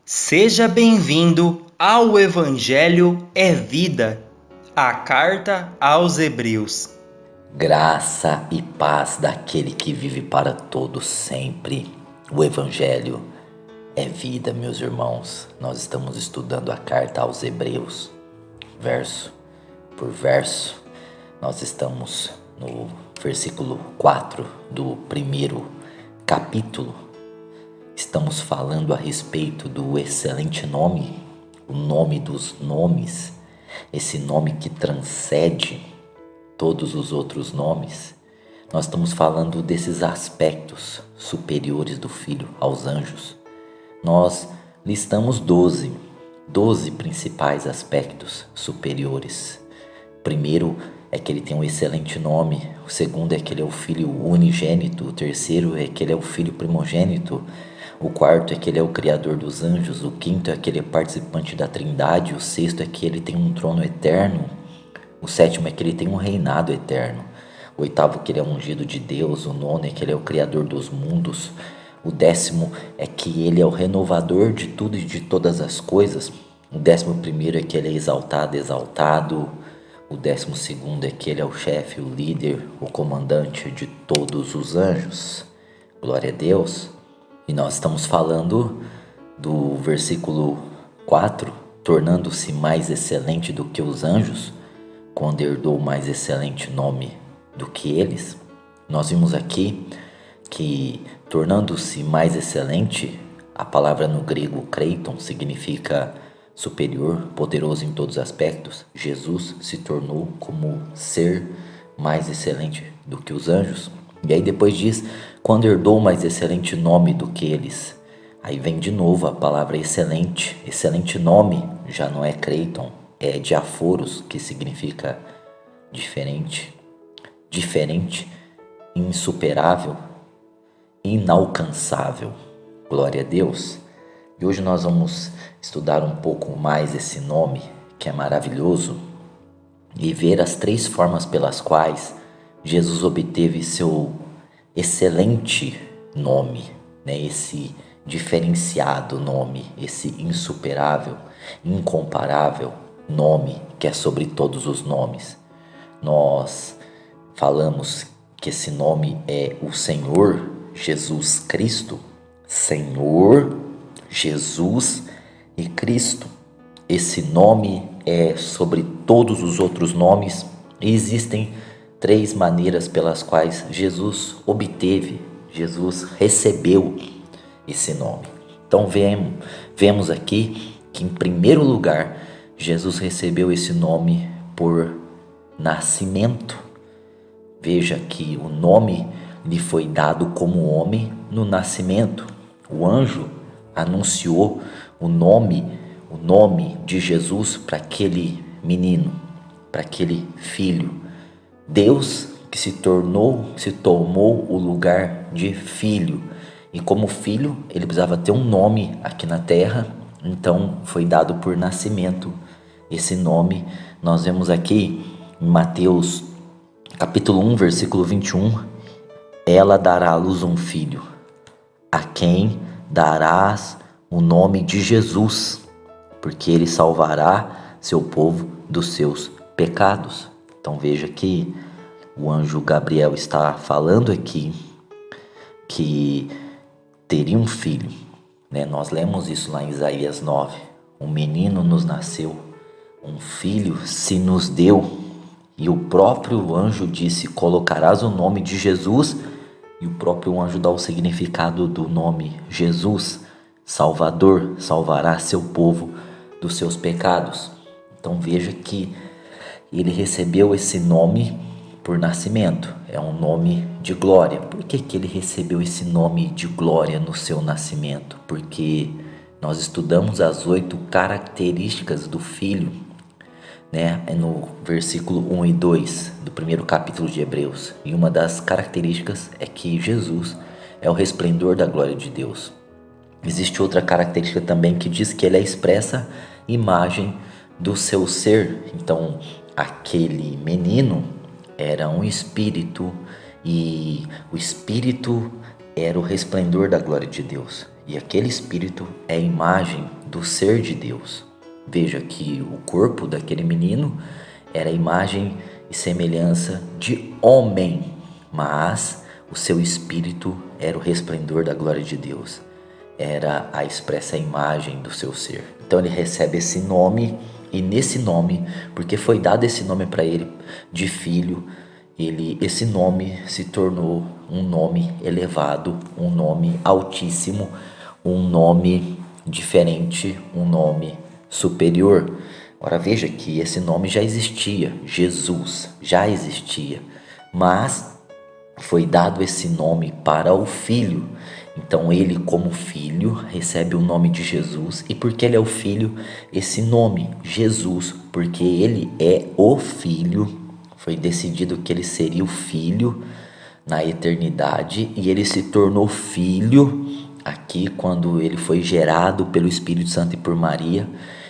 Seja bem-vindo ao Evangelho é Vida, a carta aos Hebreus. Graça e paz daquele que vive para todos sempre. O Evangelho é vida, meus irmãos. Nós estamos estudando a carta aos Hebreus, verso por verso. Nós estamos no versículo 4 do primeiro capítulo. Estamos falando a respeito do excelente nome, o nome dos nomes, esse nome que transcende todos os outros nomes. Nós estamos falando desses aspectos superiores do Filho aos anjos. Nós listamos 12 principais aspectos superiores. O primeiro é que ele tem um excelente nome, o segundo é que ele é o Filho unigênito, o terceiro é que ele é o Filho primogênito, o quarto é que ele é o Criador dos anjos, o quinto é que ele é participante da Trindade, o sexto é que ele tem um trono eterno, o sétimo é que ele tem um reinado eterno, o oitavo é que ele é ungido de Deus, o nono é que ele é o Criador dos mundos, o décimo é que ele é o renovador de tudo e de todas as coisas, o 11º é que ele é exaltado, o 12º é que ele é o chefe, o líder, o comandante de todos os anjos. Glória a Deus. E nós estamos falando do versículo 4, tornando-se mais excelente do que os anjos, quando herdou mais excelente nome do que eles. Nós vimos aqui que, tornando-se mais excelente, a palavra no grego kreiton significa superior, poderoso em todos os aspectos. Jesus se tornou como ser mais excelente do que os anjos. E aí depois diz, quando herdou mais excelente nome do que eles. Aí vem de novo a palavra excelente. Excelente nome já não é kreiton, é diaforos, que significa diferente, insuperável, inalcançável. Glória a Deus. E hoje nós vamos estudar um pouco mais esse nome, que é maravilhoso, e ver as 3 formas pelas quais Jesus obteve seu excelente nome, né? Esse diferenciado nome, esse insuperável, incomparável nome que é sobre todos os nomes. Nós falamos que esse nome é o Senhor Jesus Cristo, Senhor Jesus e Cristo. Esse nome é sobre todos os outros nomes e existem 3 maneiras pelas quais Jesus recebeu esse nome. Então vemos aqui que, em primeiro lugar, Jesus recebeu esse nome por nascimento. Veja que o nome lhe foi dado como homem no nascimento. O anjo anunciou o nome de Jesus para aquele menino, para aquele filho. Deus que se tomou o lugar de filho. E como filho, ele precisava ter um nome aqui na terra, então foi dado por nascimento. Esse nome nós vemos aqui em Mateus capítulo 1, versículo 21. Ela dará à luz um filho, a quem darás o nome de Jesus, porque ele salvará seu povo dos seus pecados. Então veja que o anjo Gabriel está falando aqui que teria um filho, né? Nós lemos isso lá em Isaías 9. Um menino nos nasceu, um filho se nos deu. E o próprio anjo disse, colocarás o nome de Jesus. E o próprio anjo dá o significado do nome Jesus, Salvador, salvará seu povo dos seus pecados. Então veja que ele recebeu esse nome por nascimento, é um nome de glória. Por que ele recebeu esse nome de glória no seu nascimento? Porque nós estudamos as 8 características do Filho, né? No versículo 1 e 2 do primeiro capítulo de Hebreus. E uma das características é que Jesus é o resplendor da glória de Deus. Existe outra característica também que diz que ele é a expressa imagem do seu ser. Então, aquele menino era um espírito e o espírito era o resplendor da glória de Deus. E aquele espírito é a imagem do ser de Deus. Veja que o corpo daquele menino era a imagem e semelhança de homem, mas o seu espírito era o resplendor da glória de Deus, era a expressa imagem do seu ser. Então ele recebe esse nome, e nesse nome, porque foi dado esse nome para ele de filho, esse nome se tornou um nome elevado, um nome altíssimo, um nome diferente, um nome superior. Ora, veja que esse nome já existia, Jesus já existia, mas foi dado esse nome para o Filho. Então ele, como filho, recebe o nome de Jesus. E porque ele é o filho, esse nome, Jesus, porque ele é o Filho. Foi decidido que ele seria o Filho na eternidade, e ele se tornou filho aqui quando ele foi gerado pelo Espírito Santo e por Maria.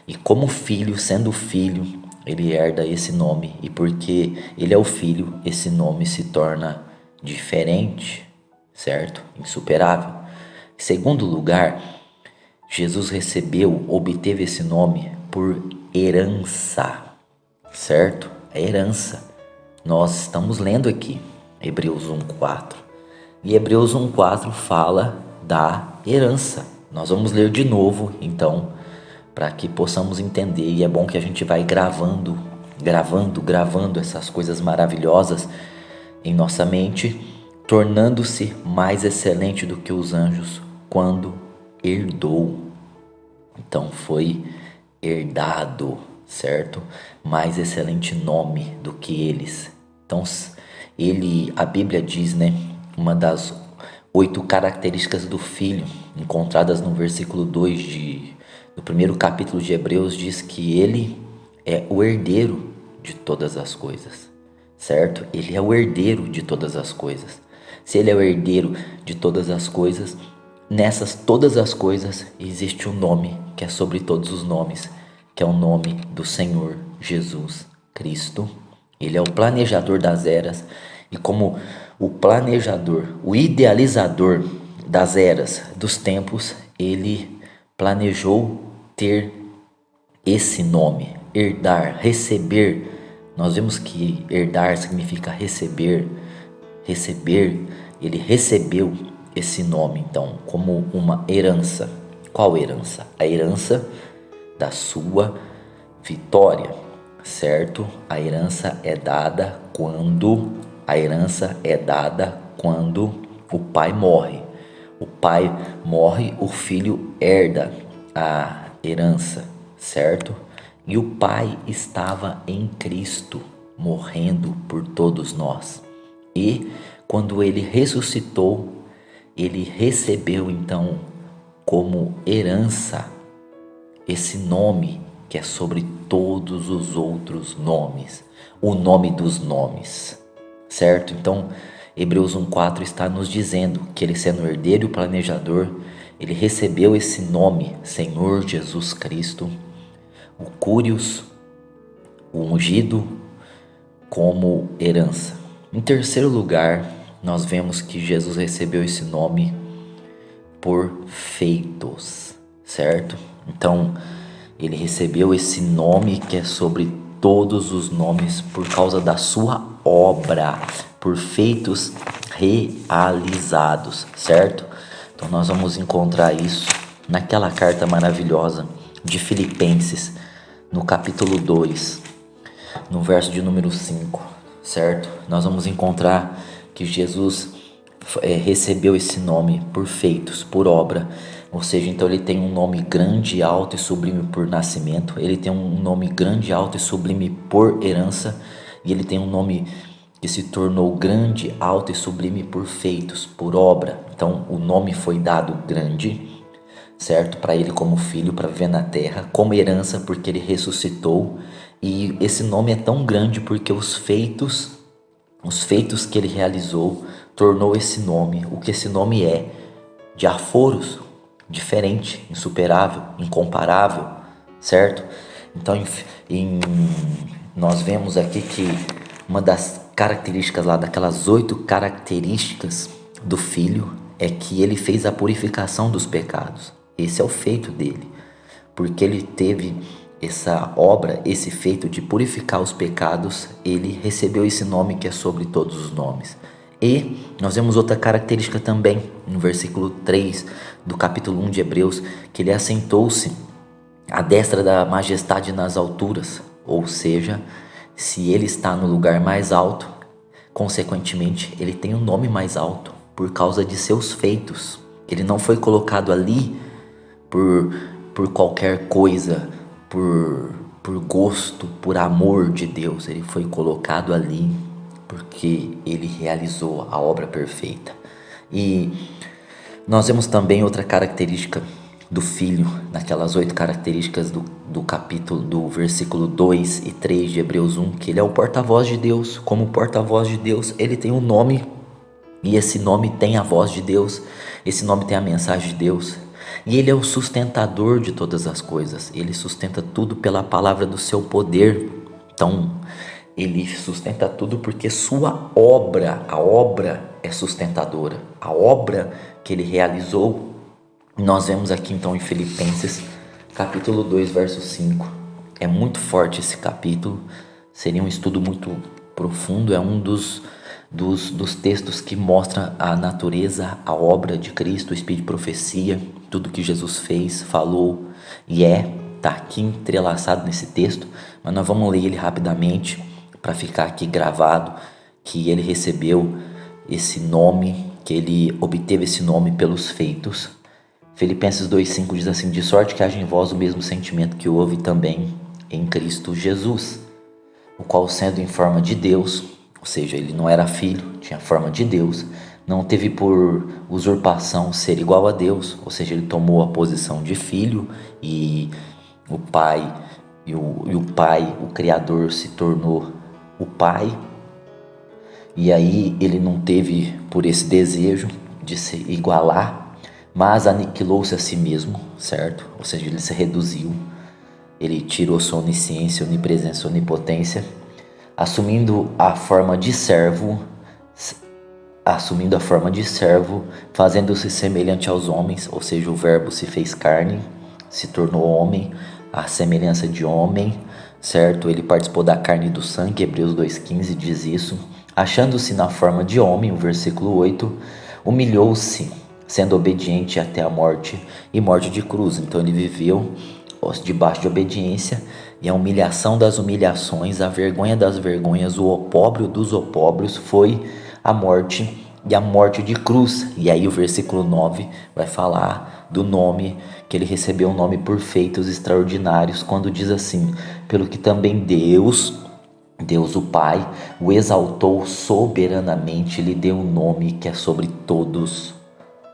E como filho, sendo filho, ele herda esse nome. E porque ele é o filho, esse nome se torna diferente, certo? Insuperável. Em segundo lugar, Jesus obteve esse nome por herança, certo? A herança. Nós estamos lendo aqui Hebreus 1:4. E Hebreus 1:4 fala da herança. Nós vamos ler de novo, então, para que possamos entender. E é bom que a gente vai gravando essas coisas maravilhosas em nossa mente, tornando-se mais excelente do que os anjos quando herdou. Então foi herdado, certo? Mais excelente nome do que eles. Então a Bíblia diz, né? Uma das 8 características do Filho, encontradas no versículo 2 do primeiro capítulo de Hebreus, diz que ele é o herdeiro de todas as coisas, certo? Ele é o herdeiro de todas as coisas. Se ele é o herdeiro de todas as coisas, nessas todas as coisas existe um nome que é sobre todos os nomes, que é o nome do Senhor Jesus Cristo. Ele é o planejador das eras, e como o planejador, o idealizador das eras, dos tempos, ele planejou ter esse nome, herdar, receber. Nós vemos que herdar significa receber, ele recebeu esse nome, então, como uma herança. Qual herança? A herança da sua vitória, certo? A herança é dada quando o pai morre. O pai morre, o filho herda a herança, certo? E o pai estava em Cristo, morrendo por todos nós. E quando ele ressuscitou, ele recebeu então como herança esse nome que é sobre todos os outros nomes, o nome dos nomes, certo? Então Hebreus 1:4 está nos dizendo que ele, sendo herdeiro e planejador, ele recebeu esse nome, Senhor Jesus Cristo, o Curios, o ungido, como herança. Em terceiro lugar, nós vemos que Jesus recebeu esse nome por feitos, certo? Então, ele recebeu esse nome que é sobre todos os nomes por causa da sua obra, por feitos realizados, certo? Então nós vamos encontrar isso naquela carta maravilhosa de Filipenses, no capítulo 2, no verso de número 5, certo? Nós vamos encontrar que Jesus recebeu esse nome por feitos, por obra, ou seja, então ele tem um nome grande, alto e sublime por nascimento, ele tem um nome grande, alto e sublime por herança, e ele tem um nome que se tornou grande, alto e sublime por feitos, por obra. Então o nome foi dado grande, certo? Para ele como filho, para viver na terra, como herança porque ele ressuscitou, e esse nome é tão grande porque os feitos que ele realizou tornou esse nome, o que esse nome é, de aforos, diferente, insuperável, incomparável, certo? Então nós vemos aqui que uma das características lá, daquelas 8 características do Filho, é que ele fez a purificação dos pecados. Esse é o feito dele. porque ele teve essa obra, esse feito de purificar os pecados, ele recebeu esse nome que é sobre todos os nomes. E nós vemos outra característica também, no versículo 3 do capítulo 1 de Hebreus, que ele assentou-se à destra da majestade nas alturas, ou seja, se ele está no lugar mais alto, consequentemente ele tem um nome mais alto por causa de seus feitos. Ele não foi colocado ali por qualquer coisa, por gosto, por amor de Deus. Ele foi colocado ali porque ele realizou a obra perfeita. E nós vemos também outra característica do Filho, naquelas 8 características do capítulo, do versículo 2 e 3 de Hebreus 1, que ele é o porta-voz de Deus. Como porta-voz de Deus, ele tem um nome, e esse nome tem a voz de Deus, esse nome tem a mensagem de Deus. E ele é o sustentador de todas as coisas, ele sustenta tudo pela palavra do seu poder. Então, ele sustenta tudo porque sua obra, a obra é sustentadora, a obra que ele realizou. Nós vemos aqui então em Filipenses, capítulo 2, verso 5. É muito forte esse capítulo, seria um estudo muito profundo, é um dos textos que mostra a natureza, a obra de Cristo, o Espírito de profecia, tudo que Jesus fez, falou e está aqui entrelaçado nesse texto, mas nós vamos ler ele rapidamente para ficar aqui gravado, que ele recebeu esse nome, que ele obteve esse nome pelos feitos. Filipenses 2,5 diz assim: de sorte que haja em vós o mesmo sentimento que houve também em Cristo Jesus, o qual sendo em forma de Deus, ou seja, ele não era filho, tinha forma de Deus, não teve por usurpação ser igual a Deus, ou seja, ele tomou a posição de filho e o pai, o Criador se tornou o pai, e aí ele não teve por esse desejo de se igualar, mas aniquilou-se a si mesmo, certo? Ou seja, ele se reduziu, ele tirou sua onisciência, onipresença, onipotência, assumindo a forma de servo, fazendo-se semelhante aos homens, ou seja, o verbo se fez carne, se tornou homem, a semelhança de homem, certo? Ele participou da carne e do sangue, Hebreus 2,15 diz isso. Achando-se na forma de homem, o versículo 8, humilhou-se, sendo obediente até a morte e morte de cruz. Então ele viveu debaixo de obediência, e a humilhação das humilhações, a vergonha das vergonhas, o opróbrio dos opróbrios foi a morte, e a morte de cruz. E aí o versículo 9 vai falar do nome, que ele recebeu um nome por feitos extraordinários, quando diz assim: pelo que também Deus o Pai o exaltou soberanamente, lhe deu um nome que é sobre todos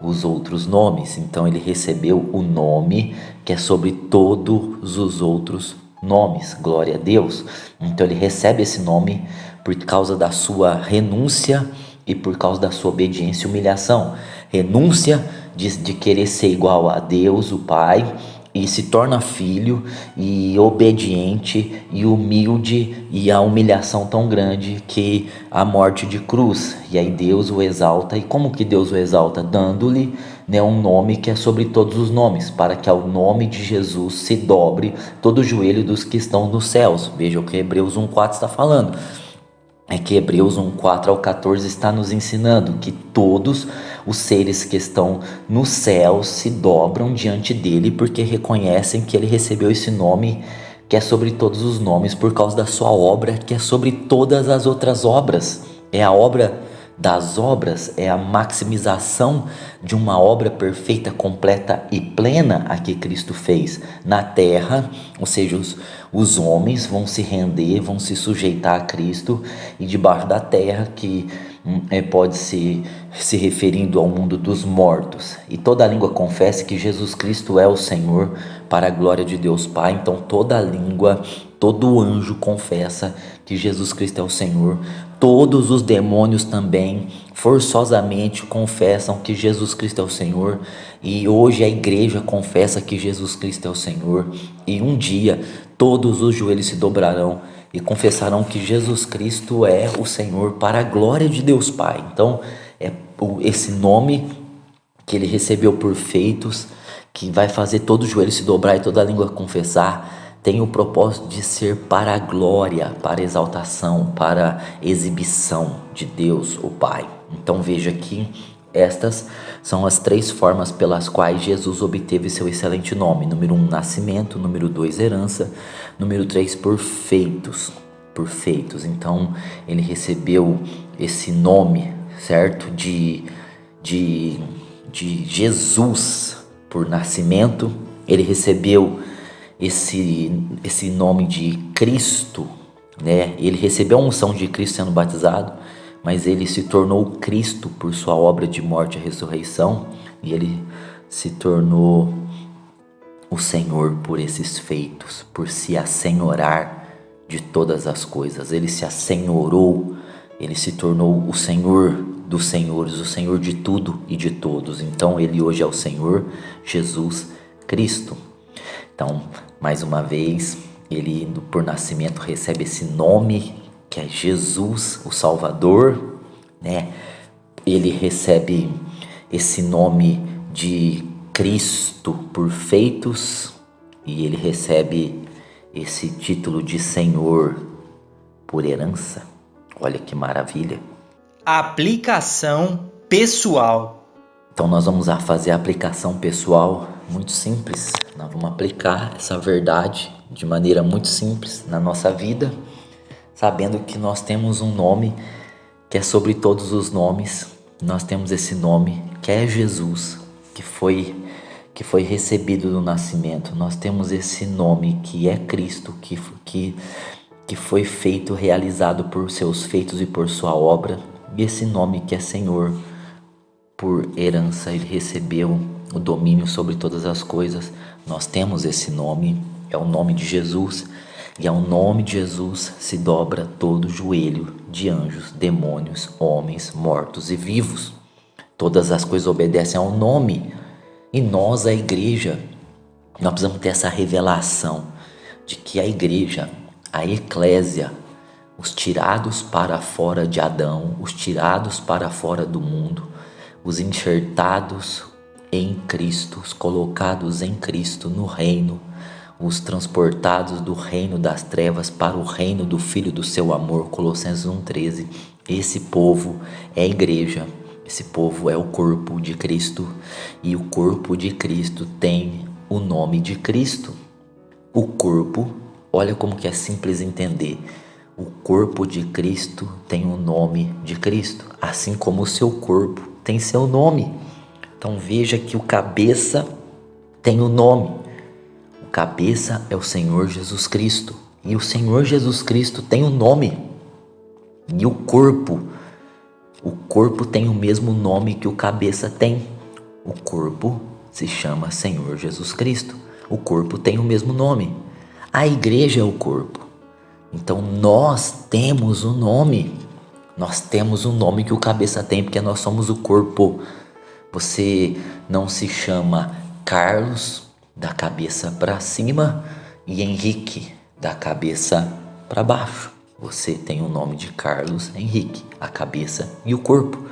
os outros nomes. Então ele recebeu o nome que é sobre todos os outros nomes, glória a Deus. Então ele recebe esse nome por causa da sua renúncia e por causa da sua obediência e humilhação. Renúncia de querer ser igual a Deus, o Pai, e se torna filho, e obediente e humilde, e a humilhação tão grande que a morte de cruz. E aí Deus o exalta. E como que Deus o exalta? Dando-lhe, um nome que é sobre todos os nomes, para que ao nome de Jesus se dobre todo o joelho dos que estão nos céus. Veja o que Hebreus 1,4 está falando. É que Hebreus 1,4 ao 14 está nos ensinando que todos os seres que estão no céu se dobram diante dele, porque reconhecem que ele recebeu esse nome que é sobre todos os nomes, por causa da sua obra, que é sobre todas as outras obras. É a obra das obras, é a maximização de uma obra perfeita, completa e plena a que Cristo fez na terra. Ou seja, os homens vão se render, vão se sujeitar a Cristo, e debaixo da terra, que pode se referindo ao mundo dos mortos. E toda língua confesse que Jesus Cristo é o Senhor, para a glória de Deus Pai. Então toda língua, todo anjo confessa que Jesus Cristo é o Senhor. Todos os demônios também forçosamente confessam que Jesus Cristo é o Senhor. E hoje a igreja confessa que Jesus Cristo é o Senhor. E um dia todos os joelhos se dobrarão e confessarão que Jesus Cristo é o Senhor, para a glória de Deus Pai. Então esse nome que ele recebeu por feitos, que vai fazer todo o joelho se dobrar e toda a língua confessar, tem o propósito de ser para a glória, para a exaltação, para a exibição de Deus, o Pai. Então veja que estas são as 3 formas pelas quais Jesus obteve seu excelente nome. Número 1, nascimento. Número 2, herança. Número 3, por feitos. Então ele recebeu esse nome, certo? De Jesus por nascimento. Ele recebeu esse nome de Cristo, né? Ele recebeu a unção de Cristo sendo batizado, mas ele se tornou Cristo por sua obra de morte e ressurreição, e ele se tornou o Senhor por esses feitos, por se assenhorar de todas as coisas. Ele se assenhorou, ele se tornou o Senhor dos senhores, o Senhor de tudo e de todos. Então ele hoje é o Senhor Jesus Cristo. Então, mais uma vez, ele por nascimento recebe esse nome que é Jesus, o Salvador, né? Ele recebe esse nome de Cristo por feitos, e ele recebe esse título de Senhor por herança. Olha que maravilha. Aplicação pessoal. Então nós vamos fazer a aplicação pessoal muito simples. Nós vamos aplicar essa verdade de maneira muito simples na nossa vida, sabendo que nós temos um nome que é sobre todos os nomes. Nós temos esse nome que é Jesus, que foi recebido no nascimento. Nós temos esse nome que é Cristo, que foi feito, realizado por seus feitos e por sua obra. E esse nome que é Senhor, por herança, ele recebeu o domínio sobre todas as coisas. Nós temos esse nome, é o nome de Jesus. E ao nome de Jesus se dobra todo o joelho de anjos, demônios, homens, mortos e vivos. Todas as coisas obedecem ao nome. E nós, a igreja, nós precisamos ter essa revelação de que a igreja, a eclésia, os tirados para fora de Adão, os tirados para fora do mundo, os enxertados em Cristo, os colocados em Cristo no reino, os transportados do reino das trevas para o reino do Filho do seu amor, Colossenses 1,13. Esse povo é a igreja, esse povo é o corpo de Cristo, e o corpo de Cristo tem o nome de Cristo. O corpo, olha como que é simples entender, o corpo de Cristo tem o nome de Cristo, assim como o seu corpo tem seu nome. Então veja que o cabeça tem o nome. O cabeça é o Senhor Jesus Cristo, e o Senhor Jesus Cristo tem um nome. E o corpo tem o mesmo nome que o cabeça tem. O corpo se chama Senhor Jesus Cristo. O corpo tem o mesmo nome. A igreja é o corpo. Então nós temos um nome. Nós temos um nome que o cabeça tem, porque nós somos o corpo. Você não se chama Carlos da cabeça para cima e Henrique da cabeça para baixo. Você tem o nome de Carlos Henrique, a cabeça e o corpo.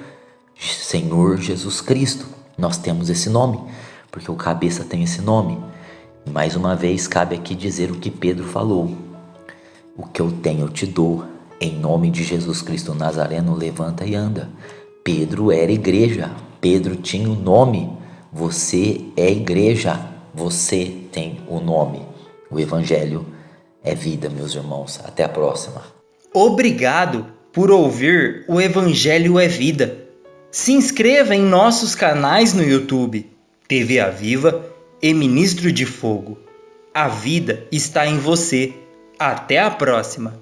Senhor Jesus Cristo. Nós temos esse nome, porque o cabeça tem esse nome. Mais uma vez, cabe aqui dizer o que Pedro falou. O que eu tenho eu te dou. Em nome de Jesus Cristo Nazareno, levanta e anda. Pedro era igreja. Pedro tinha um nome. Você é igreja. Você tem o nome. O Evangelho é vida, meus irmãos. Até a próxima. Obrigado por ouvir o Evangelho é Vida. Se inscreva em nossos canais no YouTube, TV Aviva e Ministro de Fogo. A vida está em você. Até a próxima.